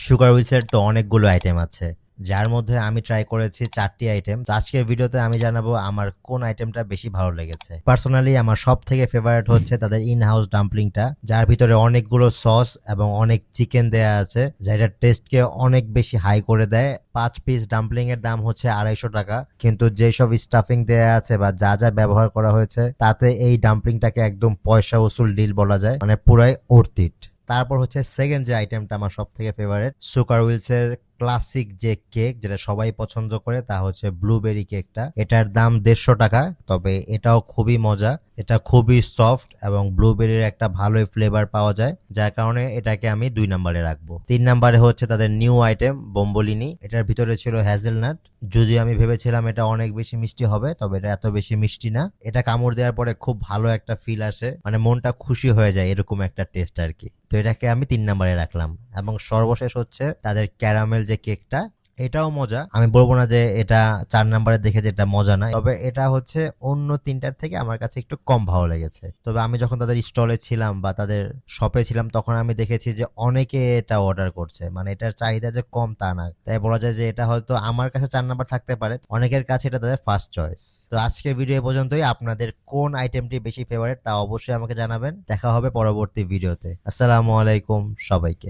Sugar হুইসের তো অনেকগুলো item আছে, যার মধ্যে আমি ট্রাই করেছি 4টি আইটেম। তো আজকের ভিডিওতে আমি জানাবো আমার কোন আইটেমটা বেশি ভালো লেগেছে। পার্সোনালি আমার সব থেকে ফেভারিট হচ্ছে তাদের ইন হাউস ডাম্পলিংটা, যার ভিতরে অনেকগুলো সস এবং অনেক চিকেন দেয়া আছে, যা এটা টেস্টকে অনেক বেশি হাই করে দেয়। 5 পিস ডাম্পলিং এর দাম হচ্ছে 250 টাকা, কিন্তু যেসব স্টাফিং দেয়া আছে বা যা যা ব্যবহার করা হয়েছে তাতে এই ডাম্পলিংটাকে একদম পয়সা উসুল ডিল বলা যায়, মানে পুরাই অর্থিট। তারপর হচ্ছে সেকেন্ড যে আইটেমটা আমার সব থেকে ফেভারিট, সুগার হুইলস এর ক্লাসিক যে কেক, যেটা সবাই পছন্দ করে, তা হচ্ছে ব্লুবেরি কেকটা। এটার দাম 150 টাকা, তবে এটাও খুবই মজা। এটা খুবই সফট এবং ব্লুবেরির একটা ভালোই ফ্লেভার পাওয়া যায়, যার কারণে এটাকে আমি 2 নম্বরে রাখবো। 3 নম্বরে হচ্ছে তাদের নিউ আইটেম বোম্বলিনি। এটার ভিতরে ছিল হ্যাজেলনাট। যদিও আমি ভেবেছিলাম এটা অনেক বেশি মিষ্টি হবে, তবে এটা এত বেশি মিষ্টি না। এটা কামড় দেওয়ার পরে খুব ভালো একটা ফিল আসে, মানে মনটা খুশি হয়ে যায়, এরকম একটা টেস্ট আর কি। তো এটাকে আমি 3 নম্বরে রাখলাম। এবং সর্বশেষ হচ্ছে তাদের ক্যারামেল যে কেকটা, এটাও মজা। আমি বলবো না যে এটা 4 নম্বরে দেখে যে এটা মজা না, তবে এটা হচ্ছে অন্য তিনটার থেকে আমার কাছে একটু কম ভালো লেগেছে। তবে আমি যখন তাদের স্টলে ছিলাম বা তাদের শপে ছিলাম, তখন আমি দেখেছি যে অনেকে এটা অর্ডার করছে, মানে এটার চাহিদা যে কম তা না। তাই বলা যায় যে এটা হয়তো আমার কাছে 4 নম্বর থাকতে পারে, অনেকের কাছে এটা তাদের ফার্স্ট চয়েস। তো আজকের ভিডিও এ পর্যন্তই। আপনাদের কোন আইটেমটি বেশি ফেভারিট তা অবশ্যই আমাকে জানাবেন। দেখা হবে পরবর্তী ভিডিওতে। আসসালামু আলাইকুম সবাইকে।